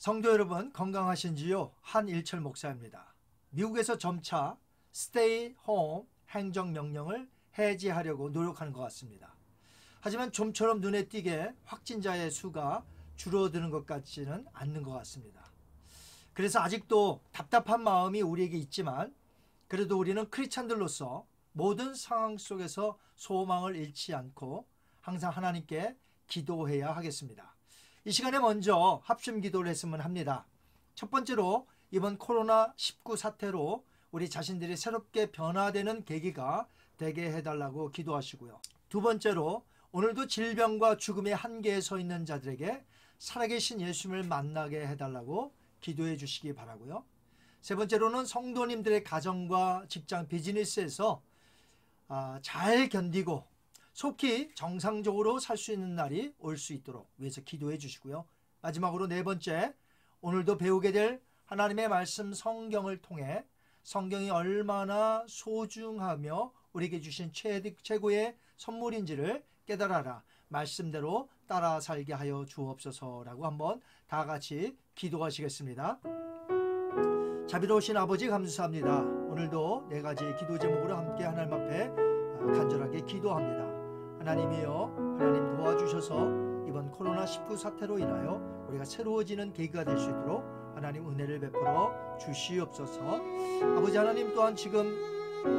성도 여러분, 건강하신지요? 한일철 목사입니다. 미국에서 점차 스테이 홈 행정명령을 해제하려고 노력하는 것 같습니다. 하지만 좀처럼 눈에 띄게 확진자의 수가 줄어드는 것 같지는 않는 것 같습니다. 그래서 아직도 답답한 마음이 우리에게 있지만 그래도 우리는 크리스찬들로서 모든 상황 속에서 소망을 잃지 않고 항상 하나님께 기도해야 하겠습니다. 이 시간에 먼저 합심 기도를 했으면 합니다. 첫 번째로 이번 코로나19 사태로 우리 자신들이 새롭게 변화되는 계기가 되게 해달라고 기도하시고요. 두 번째로 오늘도 질병과 죽음의 한계에 서 있는 자들에게 살아계신 예수님을 만나게 해달라고 기도해 주시기 바라고요. 세 번째로는 성도님들의 가정과 직장 비즈니스에서 잘 견디고 속히 정상적으로 살 수 있는 날이 올 수 있도록 위해서 기도해 주시고요. 마지막으로 네 번째, 오늘도 배우게 될 하나님의 말씀 성경을 통해 성경이 얼마나 소중하며 우리에게 주신 최고의 선물인지를 깨달아라, 말씀대로 따라 살게 하여 주옵소서라고 한번 다 같이 기도하시겠습니다. 자비로우신 아버지, 감사합니다. 오늘도 네 가지 기도 제목으로 함께 하나님 앞에 간절하게 기도합니다. 하나님이여, 하나님 도와주셔서 이번 코로나19 사태로 인하여 우리가 새로워지는 계기가 될 수 있도록 하나님 은혜를 베풀어 주시옵소서. 아버지 하나님, 또한 지금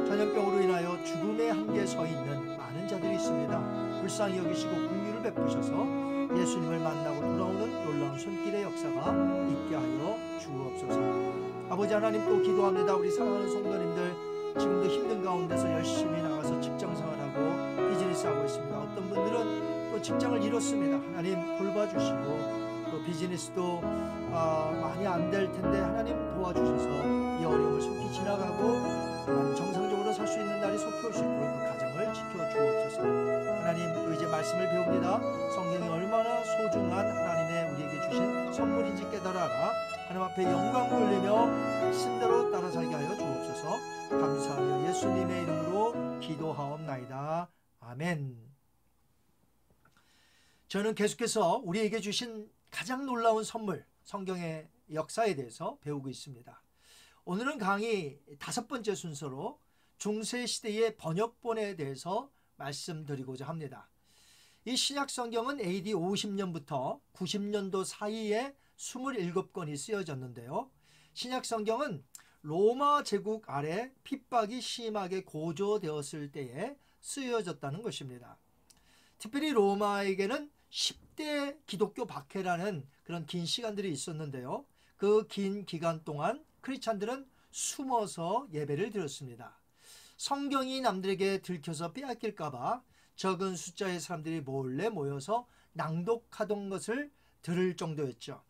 전염병으로 인하여 죽음의 한계에 서 있는 많은 자들이 있습니다. 불쌍히 여기시고 긍휼을 베푸셔서 예수님을 만나고 돌아오는 놀라운 손길의 역사가 있게 하여 주옵소서. 아버지 하나님, 또 기도합니다. 우리 사랑하는 성도님들 지금도 힘든 가운데서 열심히 나가서 직장생활하고 비즈니스하고 있습니다. 어떤 분들은 또 직장을 잃었습니다. 하나님 돌봐주시고 또 비즈니스도 많이 안 될 텐데 하나님 도와주셔서 이 어려움을 속히 지나가고 정상적으로 살 수 있는 날이 속히 올 수 있도록 그 가정을 지켜주옵소서. 하나님, 또 이제 말씀을 배웁니다. 성경이 얼마나 소중한 하나님의 우리에게 주신 선물인지 깨달아라. 하나님 앞에 영광 돌리며 말씀대로 따라 살게 하여 주옵소서. 감사하며 예수님의 이름으로 기도하옵나이다. 아멘. 저는 계속해서 우리에게 주신 가장 놀라운 선물, 성경의 역사에 대해서 배우고 있습니다. 오늘은 강의 5번째 순서로 중세시대의 번역본에 대해서 말씀드리고자 합니다. 이 신약 성경은 AD 50년부터 90년도 사이에 27권이 쓰여졌는데요. 신약 성경은 로마 제국 아래 핍박이 심하게 고조되었을 때에 쓰여졌다는 것입니다. 특별히 로마에게는 10대 기독교 박해라는 그런 긴 시간들이 있었는데요. 그 긴 기간 동안 크리스찬들은 숨어서 예배를 드렸습니다. 성경이 남들에게 들켜서 빼앗길까 봐 적은 숫자의 사람들이 몰래 모여서 낭독하던 것을 들을 정도였죠.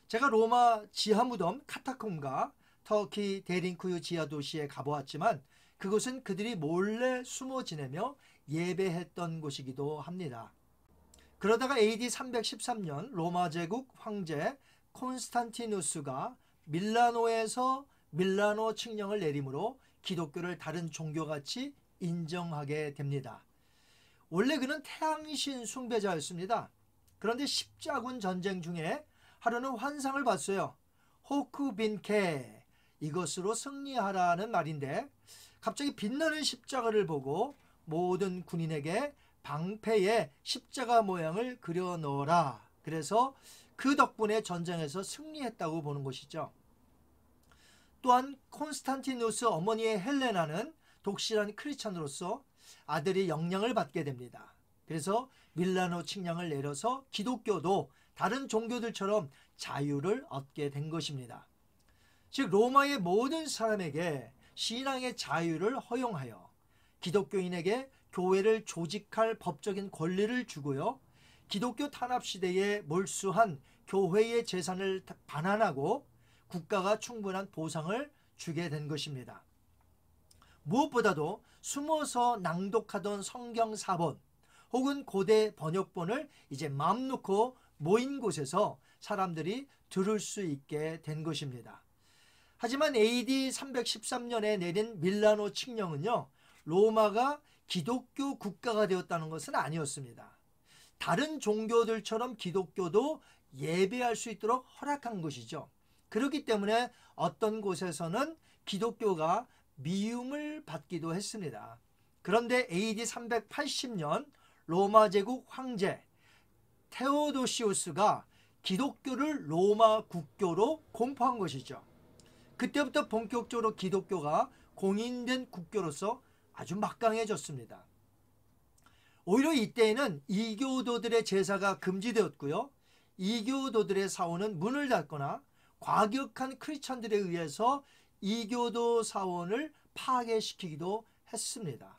제가 로마 지하무덤 카타콤과 터키 데링쿠유 지하 도시에 가보았지만 그곳은 그들이 몰래 숨어 지내며 예배했던 곳이기도 합니다. 그러다가 AD 313년 로마 제국 황제 콘스탄티누스가 밀라노에서 밀라노 칙령을 내림으로 기독교를 다른 종교같이 인정하게 됩니다. 원래 그는 태양신 숭배자였습니다. 그런데 십자군 전쟁 중에 하루는 환상을 봤어요. 호쿠빈케, 이것으로 승리하라는 말인데 갑자기 빛나는 십자가를 보고 모든 군인에게 방패에 십자가 모양을 그려 넣어라. 그래서 그 덕분에 전쟁에서 승리했다고 보는 것이죠. 또한 콘스탄티누스 어머니의 헬레나는 독실한 크리스찬으로서 아들이 영향을 받게 됩니다. 그래서 밀라노 칙령을 내려서 기독교도 다른 종교들처럼 자유를 얻게 된 것입니다. 즉 로마의 모든 사람에게 신앙의 자유를 허용하여 기독교인에게 교회를 조직할 법적인 권리를 주고요. 기독교 탄압 시대에 몰수한 교회의 재산을 반환하고 국가가 충분한 보상을 주게 된 것입니다. 무엇보다도 숨어서 낭독하던 성경 사본 혹은 고대 번역본을 이제 마음 놓고 모인 곳에서 사람들이 들을 수 있게 된 것입니다. 하지만 AD 313년에 내린 밀라노 칙령은요, 로마가 기독교 국가가 되었다는 것은 아니었습니다. 다른 종교들처럼 기독교도 예배할 수 있도록 허락한 것이죠. 그렇기 때문에 어떤 곳에서는 기독교가 미움을 받기도 했습니다. 그런데 AD 380년 로마 제국 황제 테오도시우스가 기독교를 로마 국교로 공포한 것이죠. 그때부터 본격적으로 기독교가 공인된 국교로서 아주 막강해졌습니다. 오히려 이때에는 이교도들의 제사가 금지되었고요. 이교도들의 사원은 문을 닫거나 과격한 크리스천들에 의해서 이교도 사원을 파괴시키기도 했습니다.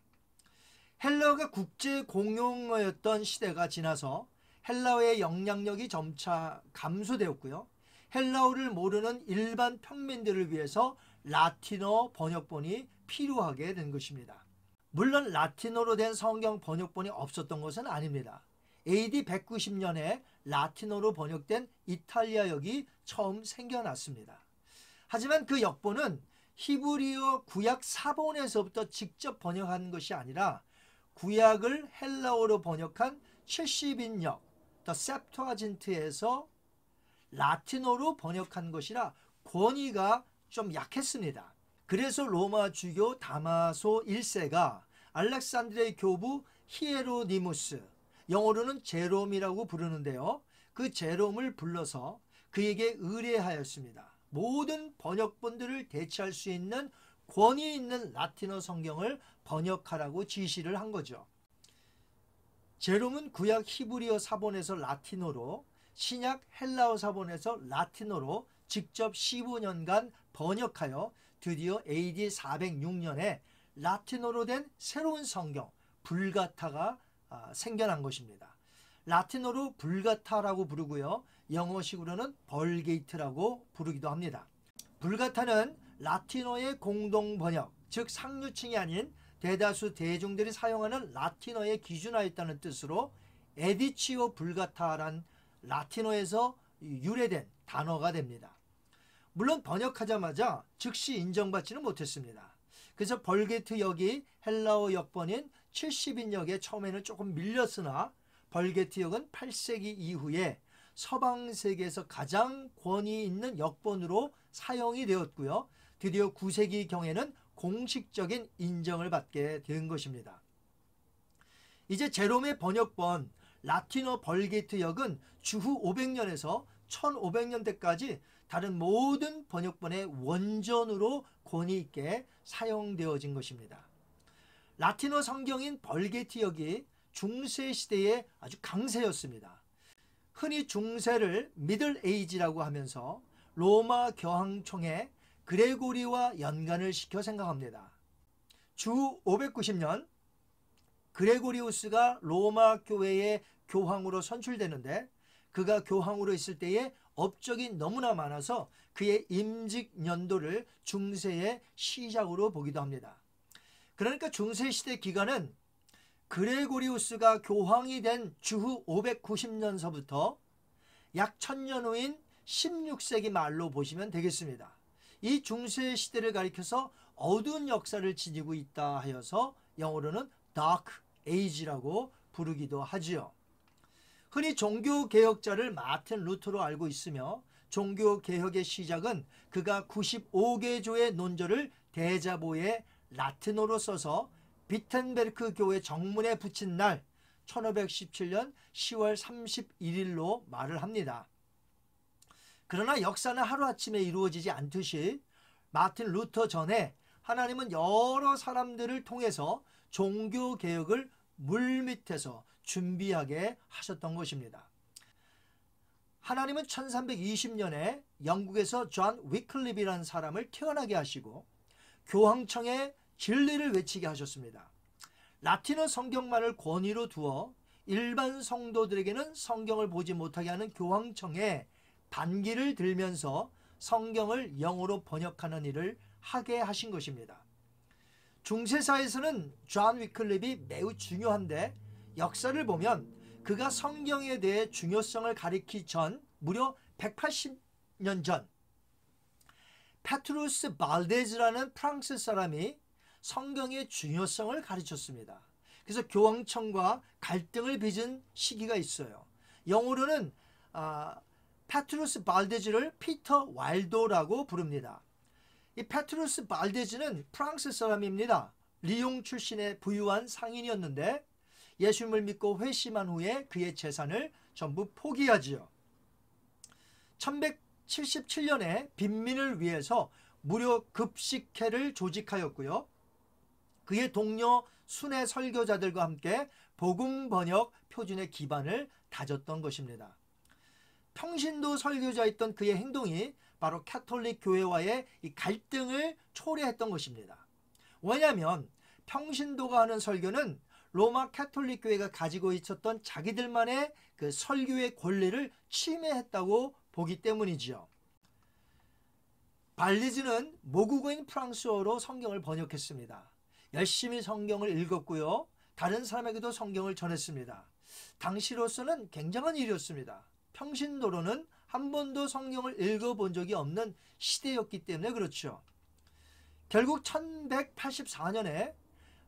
헬라어가 국제 공용어였던 시대가 지나서 헬라어의 영향력이 점차 감소되었고요. 헬라어를 모르는 일반 평민들을 위해서 라틴어 번역본이 필요하게 된 것입니다. 물론 라틴어로 된 성경 번역본이 없었던 것은 아닙니다. AD 190년에 라틴어로 번역된 이탈리아역이 처음 생겨났습니다. 하지만 그 역본은 히브리어 구약 사본에서부터 직접 번역한 것이 아니라 구약을 헬라어로 번역한 70인역 더 셉투아진트에서 라틴어로 번역한 것이라 권위가 좀 약했습니다. 그래서 로마 주교 다마소 1세가 알렉산드리아의 교부 히에로니무스, 영어로는 제롬이라고 부르는데요. 그 제롬을 불러서 그에게 의뢰하였습니다. 모든 번역본들을 대체할 수 있는 권위 있는 라틴어 성경을 번역하라고 지시를 한 거죠. 제롬은 구약 히브리어 사본에서 라틴어로, 신약 헬라어 사본에서 라틴어로 직접 15년간 번역하여 드디어 AD 406년에 라틴어로 된 새로운 성경 불가타가 생겨난 것입니다. 라틴어로 불가타라고 부르고요. 영어식으로는 벌게이트라고 부르기도 합니다. 불가타는 라틴어의 공동 번역, 즉 상류층이 아닌 대다수 대중들이 사용하는 라틴어에 기준하였다는 뜻으로 에디치오 불가타란 라틴어에서 유래된 단어가 됩니다. 물론 번역하자마자 즉시 인정받지는 못했습니다. 그래서 벌게트 역이 헬라어 역번인 70인 역에 처음에는 조금 밀렸으나 벌게트 역은 8세기 이후에 서방 세계에서 가장 권위 있는 역번으로 사용이 되었고요. 드디어 9세기 경에는 공식적인 인정을 받게 된 것입니다. 이제 제롬의 번역본 라틴어 벌게트 역은 주후 500년에서 1500년대까지 다른 모든 번역본의 원전으로 권위 있게 사용되어진 것입니다. 라틴어 성경인 벌게트 역이 중세 시대의 아주 강세였습니다. 흔히 중세를 미들 에이지라고 하면서 로마 교황청의 그레고리와 연관을 시켜 생각합니다. 주 590년 그레고리우스가 로마 교회의 교황으로 선출되는데 그가 교황으로 있을 때에 업적이 너무나 많아서 그의 임직 연도를 중세의 시작으로 보기도 합니다. 그러니까 중세시대 기간은 그레고리우스가 교황이 된 주후 590년서부터 약 1000년 후인 16세기 말로 보시면 되겠습니다. 이 중세시대를 가리켜서 어두운 역사를 지니고 있다 하여서 영어로는 Dark Age라고 부르기도 하지요. 흔히 종교개혁자를 마틴 루터로 알고 있으며 종교개혁의 시작은 그가 95개조의 논절을 대자보에 라틴어로 써서 비텐베르크 교회 정문에 붙인 날 1517년 10월 31일로 말을 합니다. 그러나 역사는 하루아침에 이루어지지 않듯이 마틴 루터 전에 하나님은 여러 사람들을 통해서 종교개혁을 물밑에서 준비하게 하셨던 것입니다. 하나님은 1320년에 영국에서 존 위클립이라는 사람을 태어나게 하시고 교황청에 진리를 외치게 하셨습니다. 라틴어 성경만을 권위로 두어 일반 성도들에게는 성경을 보지 못하게 하는 교황청에 반기를 들면서 성경을 영어로 번역하는 일을 하게 하신 것입니다. 중세사에서는 존 위클립이 매우 중요한데 역사를 보면 그가 성경에 대해 중요성을 가리키기 전 무려 180년 전 페트루스 발데즈라는 프랑스 사람이 성경의 중요성을 가르쳤습니다. 그래서 교황청과 갈등을 빚은 시기가 있어요. 영어로는 페트루스 발데즈를 피터 와일도라고 부릅니다. 이 페트루스 발데즈는 프랑스 사람입니다. 리옹 출신의 부유한 상인이었는데 예수님을 믿고 회심한 후에 그의 재산을 전부 포기하지요. 1177년에 빈민을 위해서 무료 급식회를 조직하였고요. 그의 동료 순회 설교자들과 함께 복음 번역 표준의 기반을 다졌던 것입니다. 평신도 설교자였던 그의 행동이 바로 가톨릭 교회와의 이 갈등을 초래했던 것입니다. 왜냐하면 평신도가 하는 설교는 로마 가톨릭 교회가 가지고 있었던 자기들만의 그 설교의 권리를 침해했다고 보기 때문이지요. 발리즈는 모국어인 프랑스어로 성경을 번역했습니다. 열심히 성경을 읽었고요. 다른 사람에게도 성경을 전했습니다. 당시로서는 굉장한 일이었습니다. 평신도로는 한 번도 성경을 읽어본 적이 없는 시대였기 때문에 그렇죠. 결국 1184년에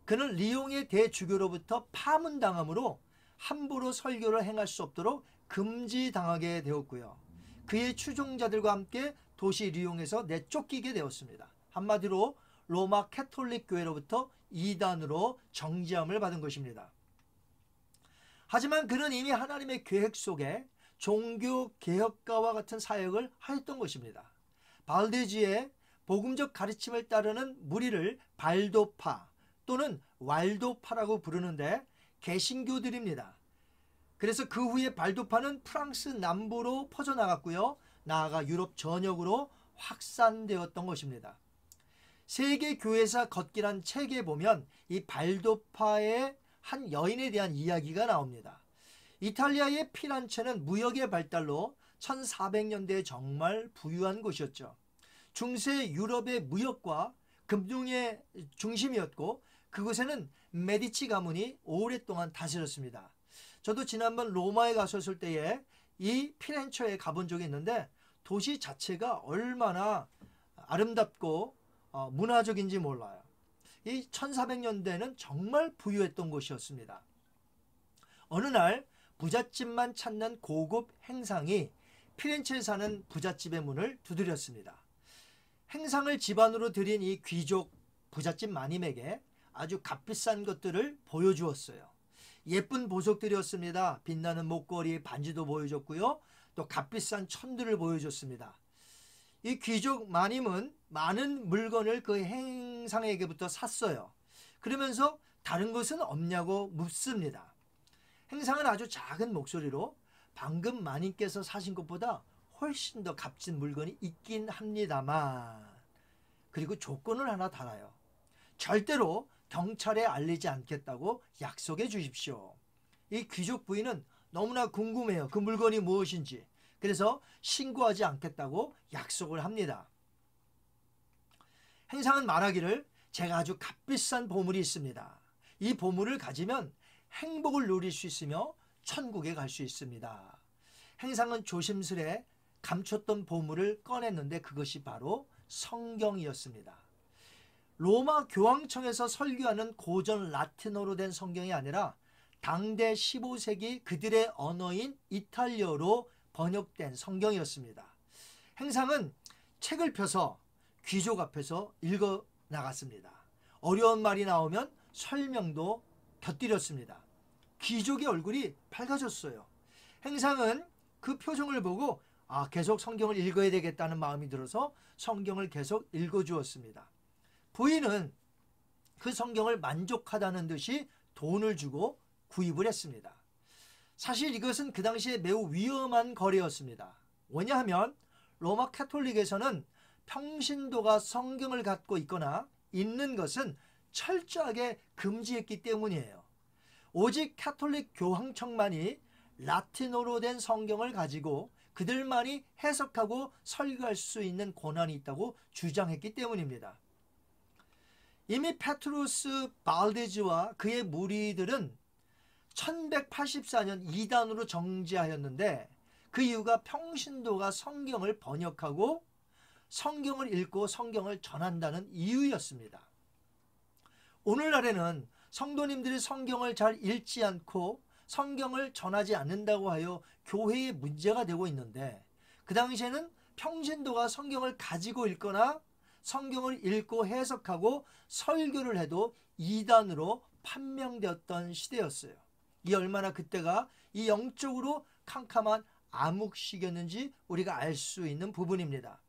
그는 리옹의 대주교로부터 파문당함으로 함부로 설교를 행할 수 없도록 금지당하게 되었고요. 그의 추종자들과 함께 도시 리옹에서 내쫓기게 되었습니다. 한마디로 로마 가톨릭 교회로부터 이단으로 정죄함을 받은 것입니다. 하지만 그는 이미 하나님의 계획 속에 종교개혁가와 같은 사역을 하였던 것입니다. 발데즈의 복음적 가르침을 따르는 무리를 발도파 또는 왈도파라고 부르는데 개신교들입니다. 그래서 그 후에 발도파는 프랑스 남부로 퍼져나갔고요. 나아가 유럽 전역으로 확산되었던 것입니다. 세계 교회사 걷기란 책에 보면 이 발도파의 한 여인에 대한 이야기가 나옵니다. 이탈리아의 피란체는 무역의 발달로 1400년대에 정말 부유한 곳이었죠. 중세 유럽의 무역과 금융의 중심이었고 그곳에는 메디치 가문이 오랫동안 다스렸습니다. 저도 지난번 로마에 갔었을 때에 이 피렌체에 가본 적이 있는데 도시 자체가 얼마나 아름답고 문화적인지 몰라요. 이 1400년대는 정말 부유했던 곳이었습니다. 어느 날 부잣집만 찾는 고급 행상이 피렌체에 사는 부잣집의 문을 두드렸습니다. 행상을 집안으로 들인 이 귀족 부잣집 마님에게 아주 값비싼 것들을 보여주었어요. 예쁜 보석들이었습니다. 빛나는 목걸이, 반지도 보여줬고요. 또 값비싼 천들을 보여줬습니다. 이 귀족 마님은 많은 물건을 그 행상에게부터 샀어요. 그러면서 다른 것은 없냐고 묻습니다. 행상은 아주 작은 목소리로 방금 마님께서 사신 것보다 훨씬 더 값진 물건이 있긴 합니다만, 그리고 조건을 하나 달아요. 절대로 경찰에 알리지 않겠다고 약속해 주십시오. 이 귀족 부인은 너무나 궁금해요. 그 물건이 무엇인지. 그래서 신고하지 않겠다고 약속을 합니다. 행상은 말하기를 제가 아주 값비싼 보물이 있습니다. 이 보물을 가지면 행복을 누릴 수 있으며 천국에 갈 수 있습니다. 행상은 조심스레 감췄던 보물을 꺼냈는데 그것이 바로 성경이었습니다. 로마 교황청에서 설교하는 고전 라틴어로 된 성경이 아니라 당대 15세기 그들의 언어인 이탈리아로 번역된 성경이었습니다. 행상은 책을 펴서 귀족 앞에서 읽어 나갔습니다. 어려운 말이 나오면 설명도 곁들였습니다. 귀족의 얼굴이 밝아졌어요. 행상은 그 표정을 보고 계속 성경을 읽어야 되겠다는 마음이 들어서 성경을 계속 읽어주었습니다. 부인은 그 성경을 만족하다는 듯이 돈을 주고 구입을 했습니다. 사실 이것은 그 당시에 매우 위험한 거래였습니다. 왜냐하면 로마 가톨릭에서는 평신도가 성경을 갖고 있거나 읽는 것은 철저하게 금지했기 때문이에요. 오직 가톨릭 교황청만이 라틴어로 된 성경을 가지고 그들만이 해석하고 설교할 수 있는 권한이 있다고 주장했기 때문입니다. 이미 페트루스 발데즈와 그의 무리들은 1184년 이단으로 정죄하였는데 그 이유가 평신도가 성경을 번역하고 성경을 읽고 성경을 전한다는 이유였습니다. 오늘날에는 성도님들이 성경을 잘 읽지 않고 성경을 전하지 않는다고 하여 교회에 문제가 되고 있는데 그 당시에는 평신도가 성경을 가지고 읽거나 성경을 읽고 해석하고 설교를 해도 이단으로 판명되었던 시대였어요. 이 얼마나 그때가 이 영적으로 캄캄한 암흑시기였는지 우리가 알 수 있는 부분입니다.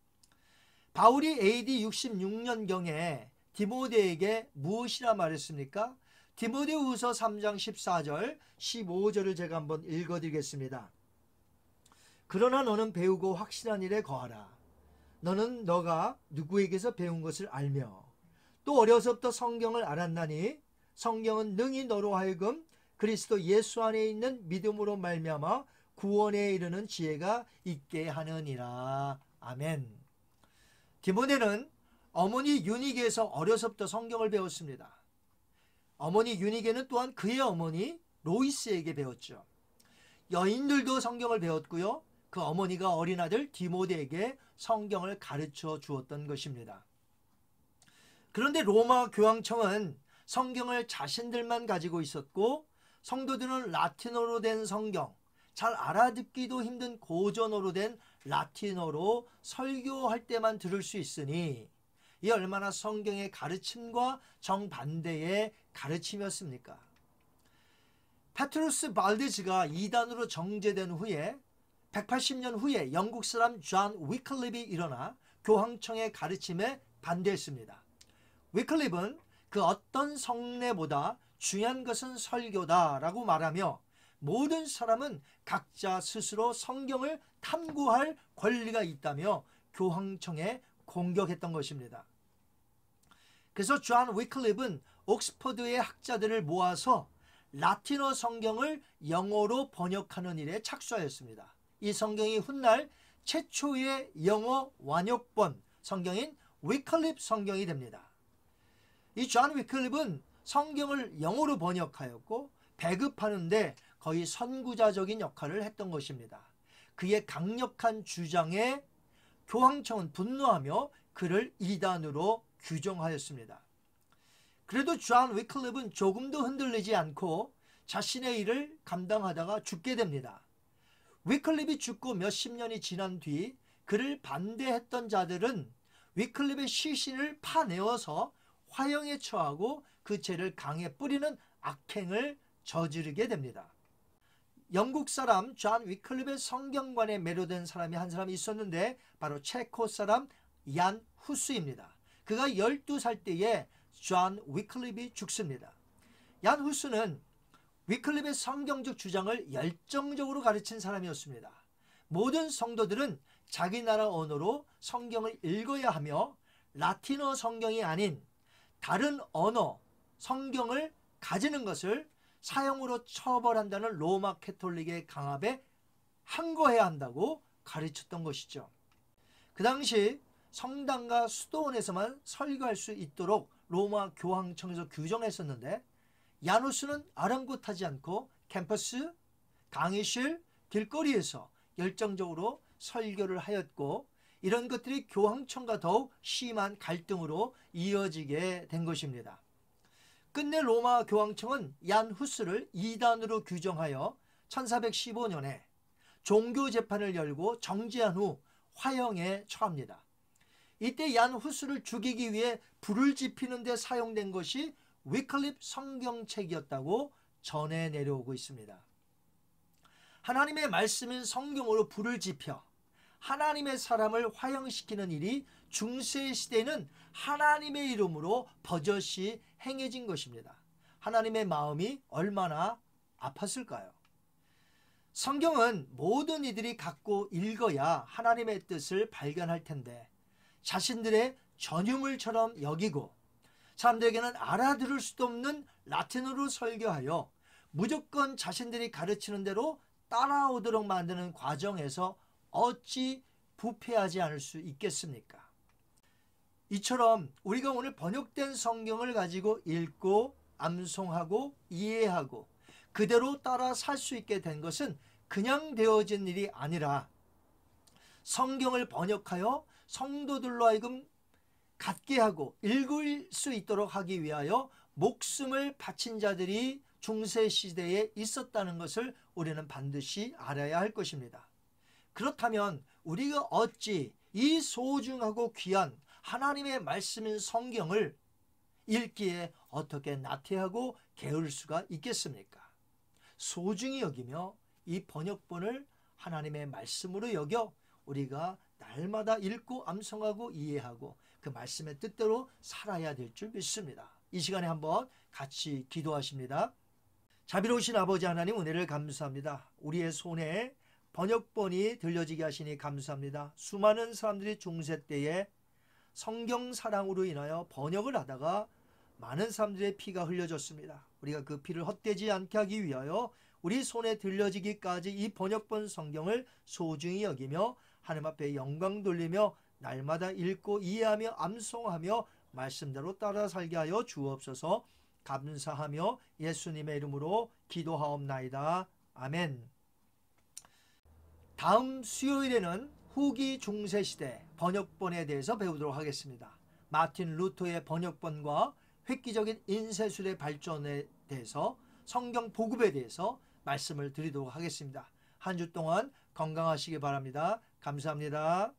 바울이 AD 66년경에 디모데에게 무엇이라 말했습니까? 디모데후서 3장 14절 15절을 제가 한번 읽어드리겠습니다. 그러나 너는 배우고 확실한 일에 거하라. 너는 너가 누구에게서 배운 것을 알며 또 어려서부터 성경을 알았나니 성경은 능히 너로 하여금 그리스도 예수 안에 있는 믿음으로 말미암아 구원에 이르는 지혜가 있게 하느니라. 아멘. 디모데는 어머니 유니게에서 어려서부터 성경을 배웠습니다. 어머니 유니게는 또한 그의 어머니 로이스에게 배웠죠. 여인들도 성경을 배웠고요. 그 어머니가 어린 아들 디모데에게 성경을 가르쳐 주었던 것입니다. 그런데 로마 교황청은 성경을 자신들만 가지고 있었고 성도들은 라틴어로 된 성경, 잘 알아듣기도 힘든 고전어로 된 라틴어로 설교할 때만 들을 수 있으니 이 얼마나 성경의 가르침과 정반대의 가르침이었습니까? 페트루스 발데즈가 이단으로 정죄된 후에 180년 후에 영국 사람 존 위클립이 일어나 교황청의 가르침에 반대했습니다. 위클립은 그 어떤 성례보다 중요한 것은 설교다라고 말하며 모든 사람은 각자 스스로 성경을 탐구할 권리가 있다며 교황청에 공격했던 것입니다. 그래서 존 위클립은 옥스퍼드의 학자들을 모아서 라틴어 성경을 영어로 번역하는 일에 착수하였습니다. 이 성경이 훗날 최초의 영어 완역본 성경인 위클립 성경이 됩니다. 이 존 위클립은 성경을 영어로 번역하였고 배급하는데 거의 선구자적인 역할을 했던 것입니다. 그의 강력한 주장에 교황청은 분노하며 그를 이단으로 규정하였습니다. 그래도 존 위클립은 조금도 흔들리지 않고 자신의 일을 감당하다가 죽게 됩니다. 위클립이 죽고 몇십 년이 지난 뒤 그를 반대했던 자들은 위클립의 시신을 파내어서 화형에 처하고 그 죄를 강에 뿌리는 악행을 저지르게 됩니다. 영국 사람 존 위클립의 성경관에 매료된 사람이 한 사람이 있었는데 바로 체코 사람 얀 후스입니다. 그가 12살 때에 존 위클립이 죽습니다. 얀 후스는 위클립의 성경적 주장을 열정적으로 가르친 사람이었습니다. 모든 성도들은 자기 나라 언어로 성경을 읽어야 하며 라틴어 성경이 아닌 다른 언어 성경을 가지는 것을 사형으로 처벌한다는 로마 캐톨릭의 강압에 항거해야 한다고 가르쳤던 것이죠. 그 당시 성당과 수도원에서만 설교할 수 있도록 로마 교황청에서 규정했었는데 야누스는 아랑곳하지 않고 캠퍼스, 강의실, 길거리에서 열정적으로 설교를 하였고 이런 것들이 교황청과 더욱 심한 갈등으로 이어지게 된 것입니다. 끝내 로마 교황청은 얀 후스를 이단으로 규정하여 1415년에 종교 재판을 열고 정죄한 후 화형에 처합니다. 이때 얀 후스를 죽이기 위해 불을 지피는 데 사용된 것이 위클립 성경책이었다고 전해 내려오고 있습니다. 하나님의 말씀인 성경으로 불을 지펴 하나님의 사람을 화형시키는 일이 중세 시대에는 하나님의 이름으로 버젓이 행해진 것입니다. 하나님의 마음이 얼마나 아팠을까요? 성경은 모든 이들이 갖고 읽어야 하나님의 뜻을 발견할 텐데 자신들의 전유물처럼 여기고 사람들에게는 알아들을 수도 없는 라틴어로 설교하여 무조건 자신들이 가르치는 대로 따라오도록 만드는 과정에서 어찌 부패하지 않을 수 있겠습니까? 이처럼 우리가 오늘 번역된 성경을 가지고 읽고 암송하고 이해하고 그대로 따라 살 수 있게 된 것은 그냥 되어진 일이 아니라 성경을 번역하여 성도들로 하여금 갖게 하고 읽을 수 있도록 하기 위하여 목숨을 바친 자들이 중세 시대에 있었다는 것을 우리는 반드시 알아야 할 것입니다. 그렇다면 우리가 어찌 이 소중하고 귀한 하나님의 말씀인 성경을 읽기에 어떻게 나태하고 게으를 수가 있겠습니까? 소중히 여기며 이 번역본을 하나님의 말씀으로 여겨 우리가 날마다 읽고 암송하고 이해하고 그 말씀의 뜻대로 살아야 될 줄 믿습니다. 이 시간에 한번 같이 기도하십니다. 자비로우신 아버지 하나님, 은혜를 감사합니다. 우리의 손에 번역본이 들려지게 하시니 감사합니다. 수많은 사람들이 중세 때에 성경 사랑으로 인하여 번역을 하다가 많은 사람들의 피가 흘려졌습니다. 우리가 그 피를 헛되지 않게 하기 위하여 우리 손에 들려지기까지 이 번역본 성경을 소중히 여기며 하나님 앞에 영광 돌리며 날마다 읽고 이해하며 암송하며 말씀대로 따라 살게 하여 주옵소서. 감사하며 예수님의 이름으로 기도하옵나이다. 아멘. 다음 수요일에는 후기 중세시대 번역본에 대해서 배우도록 하겠습니다. 마틴 루터의 번역본과 획기적인 인쇄술의 발전에 대해서, 성경 보급에 대해서 말씀을 드리도록 하겠습니다. 한 주 동안 건강하시기 바랍니다. 감사합니다.